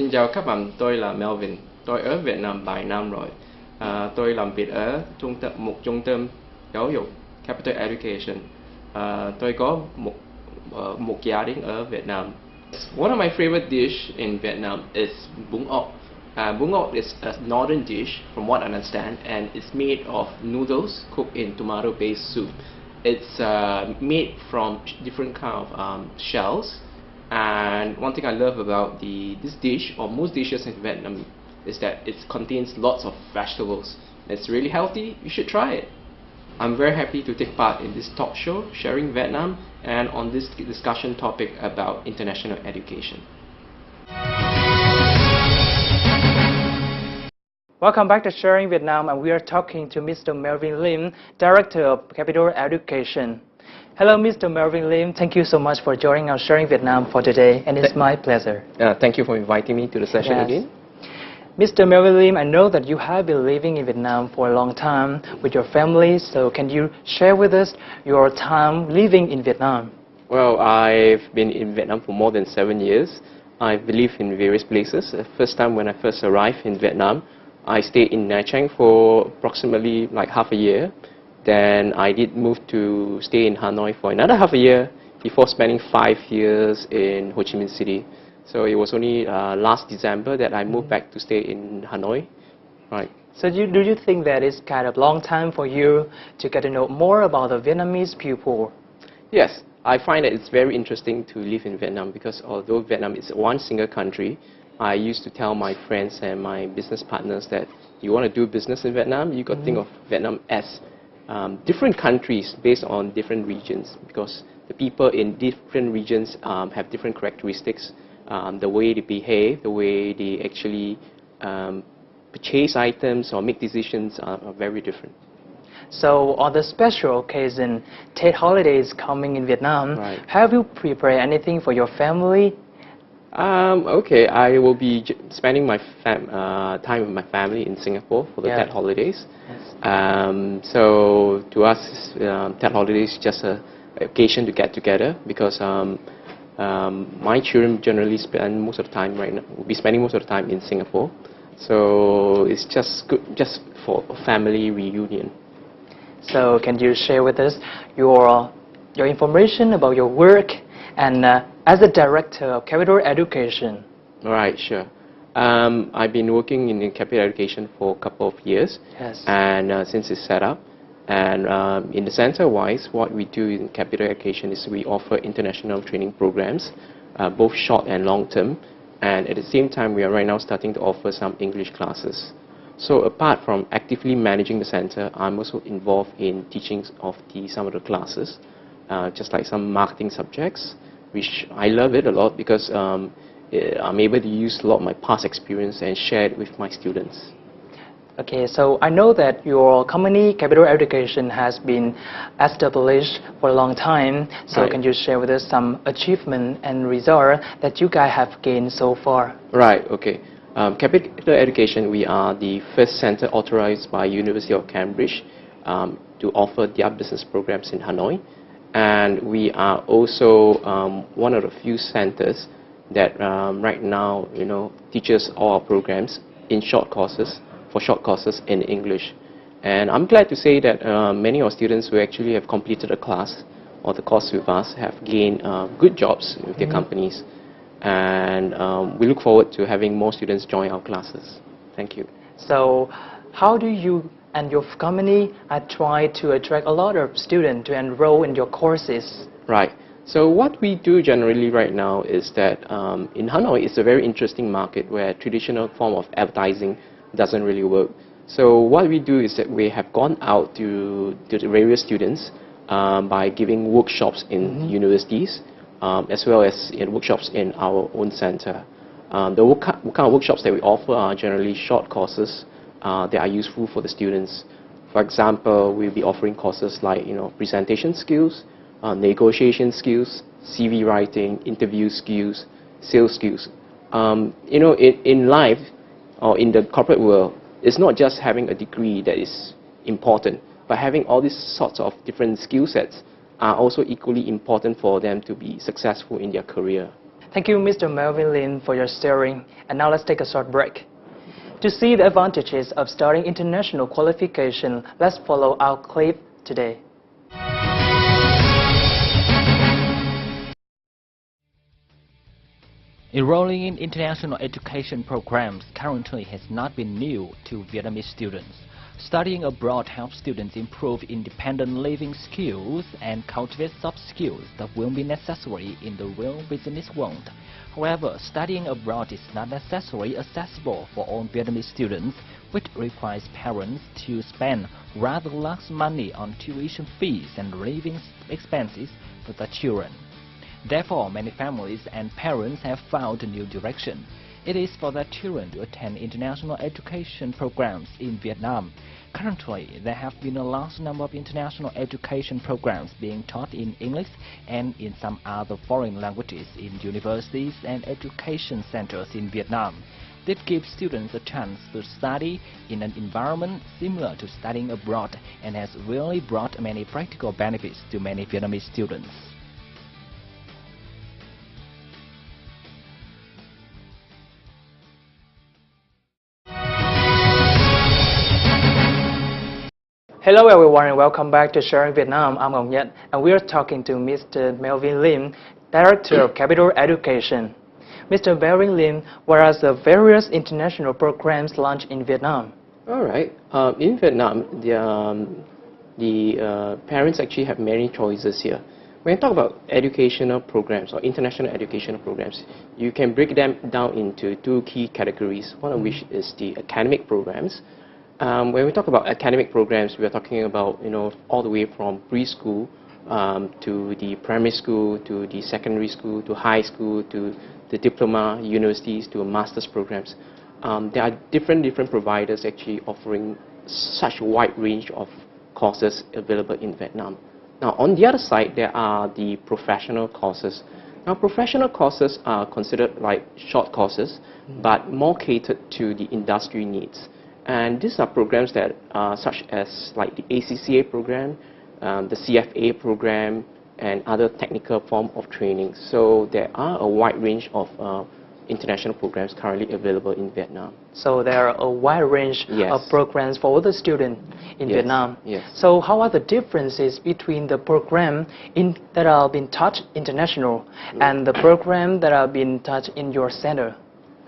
Xin chào các bạn, tôi là Melvyn. Tôi ở Việt Nam vài năm rồi. Tôi làm việc ở một trung tâm giáo dục, Capital Education. Tôi có một gia đình ở Việt Nam. One of my favorite dish in Vietnam is bún ốc. Bún ốc is a northern dish, from what I understand, and it's made of noodles cooked in tomato-based soup. It's made from different kind of shells. And one thing I love about this dish, or most dishes in Vietnam, is that it contains lots of vegetables. It's really healthy. You should try it. I'm very happy to take part in this talk show, Sharing Vietnam, and on this discussion topic about international education. Welcome back to Sharing Vietnam, and we are talking to Mr. Melvyn Lim, Director of Capital Education. Hello, Mr. Melvyn Lim. Thank you so much for joining our Sharing Vietnam for today, and it's my pleasure. Thank you for inviting me to the session again. Mr. Melvyn Lim, I know that you have been living in Vietnam for a long time with your family, so can you share with us your time living in Vietnam? Well, I've been in Vietnam for more than 7 years. I've lived in various places. The first time when I first arrived in Vietnam, I stayed in Nha Trang for approximately like half a year. Then I did move to stay in Hanoi for another half a year before spending 5 years in Ho Chi Minh City. So it was only last December that I moved back to stay in Hanoi. Right. So do you think that it's kind of long time for you to get to know more about the Vietnamese people? Yes, I find that it's very interesting to live in Vietnam because although Vietnam is one single country, I used to tell my friends and my business partners that you want to do business in Vietnam, you got to think of Vietnam as different countries based on different regions, because the people in different regions have different characteristics. The way they behave, the way they actually purchase items or make decisions are very different. So on the special occasion, Tet holidays coming in Vietnam, have you prepared anything for your family? Okay, I will be spending my time with my family in Singapore for the Tet holidays. Yes. So to us, Tet holidays is just an occasion to get together, because my children generally spend most of the time will be spending most of the time in Singapore. So it's just good, just for a family reunion. So can you share with us your information about your work and as a director of Capital Education? Right, sure. I've been working in Capital Education for a couple of years, and since it's set up. And in the center-wise, what we do in Capital Education is we offer international training programs, both short and long-term. And at the same time, we are right now starting to offer some English classes. So apart from actively managing the center, I'm also involved in teaching of some of the classes, just like some marketing subjects, which I love it a lot because I'm able to use a lot of my past experience and share it with my students. Okay, so I know that your company, Capital Education, has been established for a long time. So can you share with us some achievement and result that you guys have gained so far? Right, okay. Capital Education, we are the first center authorized by University of Cambridge to offer their business programs in Hanoi. And we are also one of the few centers that right now, teaches all our programs in short courses, for short courses in English. And I'm glad to say that many of our students who actually have completed a class or the course with us have gained good jobs with their companies. And we look forward to having more students join our classes. Thank you. So how do you and your company try to attract a lot of students to enroll in your courses? Right. So what we do generally right now is that in Hanoi, it's a very interesting market where traditional form of advertising doesn't really work. So what we do is that we have gone out to the various students by giving workshops in universities, as well as workshops in our own center. The kind of workshops that we offer are generally short courses that are useful for the students. For example, we'll be offering courses like presentation skills, negotiation skills, CV writing, interview skills, sales skills. In life, or in the corporate world, it's not just having a degree that is important, but having all these sorts of different skill sets are also equally important for them to be successful in their career. Thank you, Mr. Melvyn Lin, for your sharing. And now let's take a short break. To see the advantages of starting international qualification, let's follow our clip today. Enrolling in international education programs currently has not been new to Vietnamese students. Studying abroad helps students improve independent living skills and cultivate soft skills that will be necessary in the real business world. However, studying abroad is not necessarily accessible for all Vietnamese students, which requires parents to spend rather large money on tuition fees and living expenses for their children. Therefore, many families and parents have found a new direction. It is for their children to attend international education programs in Vietnam. Currently, there have been a large number of international education programs being taught in English and in some other foreign languages in universities and education centers in Vietnam. This gives students a chance to study in an environment similar to studying abroad and has really brought many practical benefits to many Vietnamese students. Hello everyone and welcome back to Sharing Vietnam. I'm Ngọc Nhật and we are talking to Mr. Melvyn Lim, Director of Capital Education. Mr. Melvyn Lim, what are the various international programs launched in Vietnam? All right. In Vietnam, the parents actually have many choices here. When you talk about educational programs or international educational programs, you can break them down into two key categories, one of which is the academic programs. When we talk about academic programs, we are talking about, all the way from preschool to the primary school, to the secondary school, to high school, to the diploma, universities, to master's programs. There are different providers actually offering such a wide range of courses available in Vietnam. Now, on the other side, there are the professional courses. Now, professional courses are considered like short courses, but more catered to the industry needs. And these are programs that are such as like the ACCA program, the CFA program, and other technical form of training. So there are a wide range of international programs currently available in Vietnam. So there are a wide range of programs for all the students in Vietnam. Yes. So how are the differences between the program that are being taught international and the program that are being taught in your center?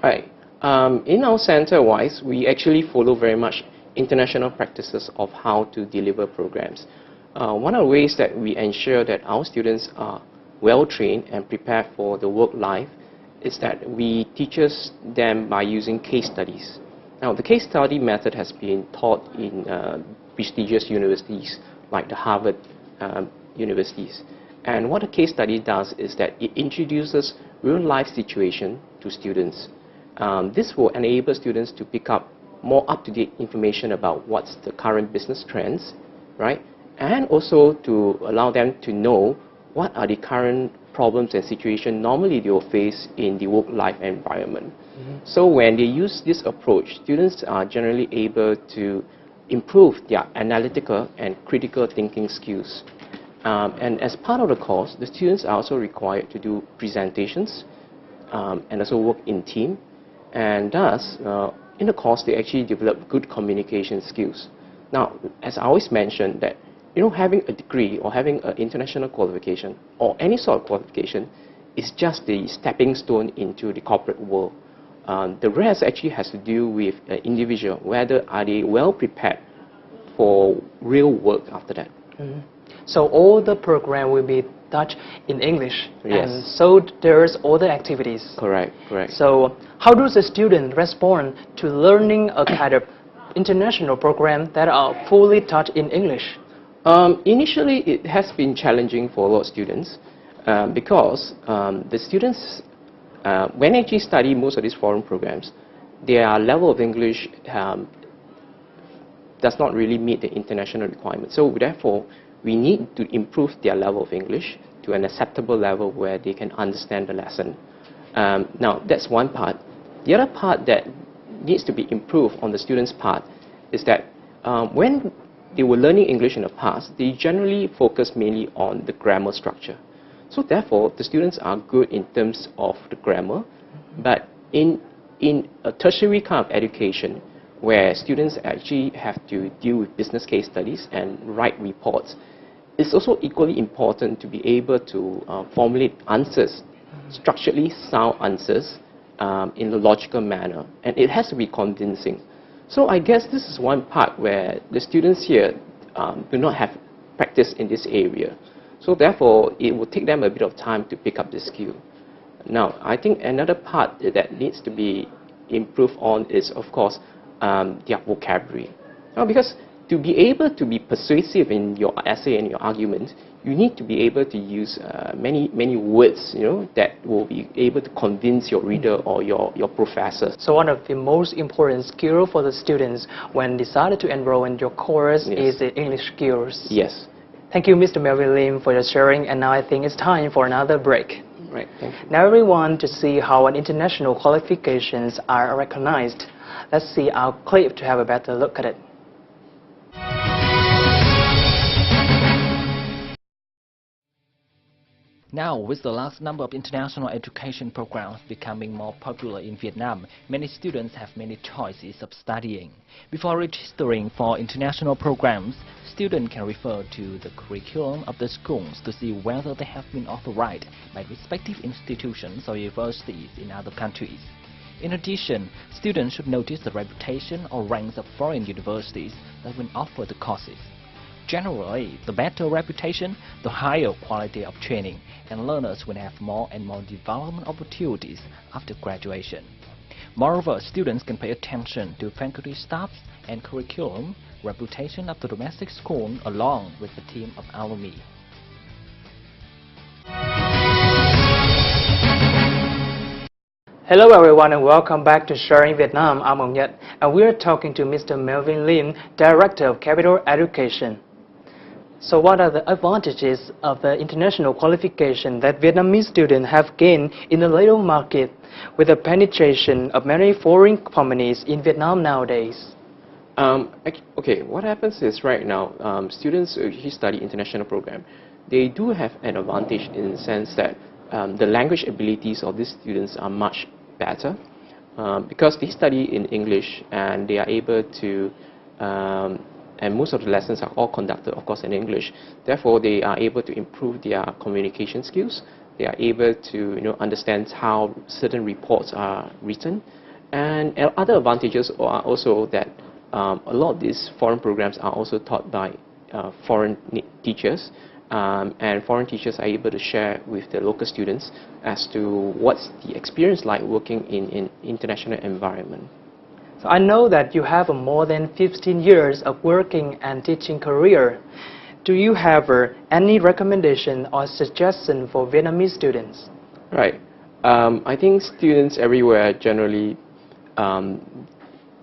Right. In our center-wise, we actually follow very much international practices of how to deliver programs. One of the ways that we ensure that our students are well-trained and prepared for the work life is that we teach them by using case studies. Now, the case study method has been taught in prestigious universities like the Harvard universities. And what a case study does is that it introduces real-life situation to students. This will enable students to pick up more up-to-date information about what's the current business trends, right? And also to allow them to know what are the current problems and situations normally they will face in the work-life environment. So when they use this approach, students are generally able to improve their analytical and critical thinking skills. And as part of the course, the students are also required to do presentations and also work in team. And thus, in the course, they actually develop good communication skills. Now, as I always mention that, having a degree or having an international qualification or any sort of qualification is just the stepping stone into the corporate world. The rest actually has to do with an individual, whether are they well prepared for real work after that. So all the program will be taught in English, Yes. and so there's all the activities. Correct. So how does the student respond to learning a kind of international program that are fully taught in English? Initially, it has been challenging for a lot of students because the students, when they actually study most of these foreign programs, their level of English does not really meet the international requirements. So therefore, we need to improve their level of English to an acceptable level where they can understand the lesson. Now, that's one part. The other part that needs to be improved on the students' part is that when they were learning English in the past, they generally focus mainly on the grammar structure. So therefore, the students are good in terms of the grammar, but in a tertiary kind of education, where students actually have to deal with business case studies and write reports, it's also equally important to be able to formulate answers, structurally sound answers, in a logical manner, and it has to be convincing. So I guess this is one part where the students here do not have practice in this area. So therefore, it will take them a bit of time to pick up the skill. Now, I think another part that needs to be improved on is, of course, their vocabulary. Now, because to be able to be persuasive in your essay and your argument, you need to be able to use many words, that will be able to convince your reader or your professor. So one of the most important skills for the students when decided to enroll in your course is the English skills. Yes. Thank you, Mr. Melvyn Lim, for your sharing, and now I think it's time for another break. Right, thank you. Now everyone to see how an international qualifications are recognized. Let's see our clip to have a better look at it. Now, with the large number of international education programs becoming more popular in Vietnam, many students have many choices of studying. Before registering for international programs, students can refer to the curriculum of the schools to see whether they have been authorized by respective institutions or universities in other countries. In addition, students should notice the reputation or ranks of foreign universities that will offer the courses. Generally, the better reputation, the higher quality of training, and learners will have more and more development opportunities after graduation. Moreover, students can pay attention to faculty staff and curriculum, reputation of the domestic school, along with the team of alumni. Hello everyone and welcome back to Sharing Vietnam. I'm Ông Nhật and we're talking to Mr. Melvyn Lim, Director of Capital Education. So what are the advantages of the international qualification that Vietnamese students have gained in the labor market with the penetration of many foreign companies in Vietnam nowadays? Okay, what happens is right now, students who study international program, they do have an advantage in the sense that the language abilities of these students are much better because they study in English and they are able to and most of the lessons are all conducted, of course, in English. Therefore, they are able to improve their communication skills. They are able to understand how certain reports are written. And other advantages are also that a lot of these foreign programs are also taught by foreign teachers. And foreign teachers are able to share with the local students as to what's the experience like working in international environment. So I know that you have more than 15 years of working and teaching career. Do you have any recommendation or suggestion for Vietnamese students? Right. I think students everywhere generally,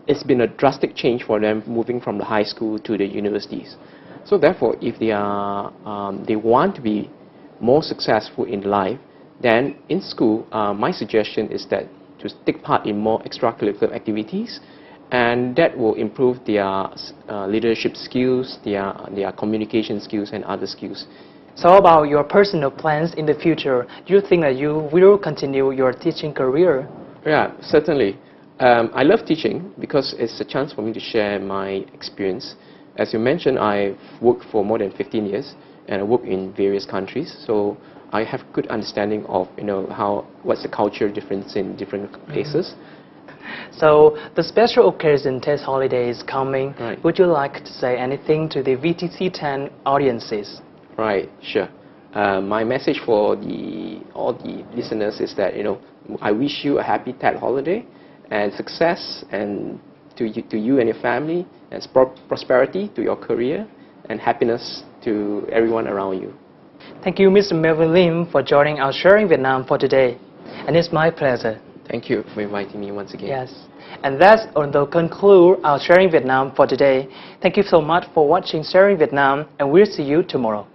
it's been a drastic change for them moving from the high school to the universities. So therefore, if they want to be more successful in life, then in school, my suggestion is that to take part in more extracurricular activities, and that will improve their leadership skills, their communication skills, and other skills. So about your personal plans in the future, do you think that you will continue your teaching career? Yeah, certainly. I love teaching because it's a chance for me to share my experience. As you mentioned, I've worked for more than 15 years, and I work in various countries. So I have good understanding of what's the culture difference in different places. So the special occasion test holiday is coming. Right. Would you like to say anything to the VTC10 audiences? Right, sure. My message for all the listeners is that I wish you a happy TED holiday and success, and to you and your family, and prosperity to your career, and happiness to everyone around you. Thank you, Mr. Melvyn Lim, for joining our Sharing Vietnam for today. And it's my pleasure. Thank you for inviting me once again. Yes. And that's will conclude our Sharing Vietnam for today. Thank you so much for watching Sharing Vietnam, and we'll see you tomorrow.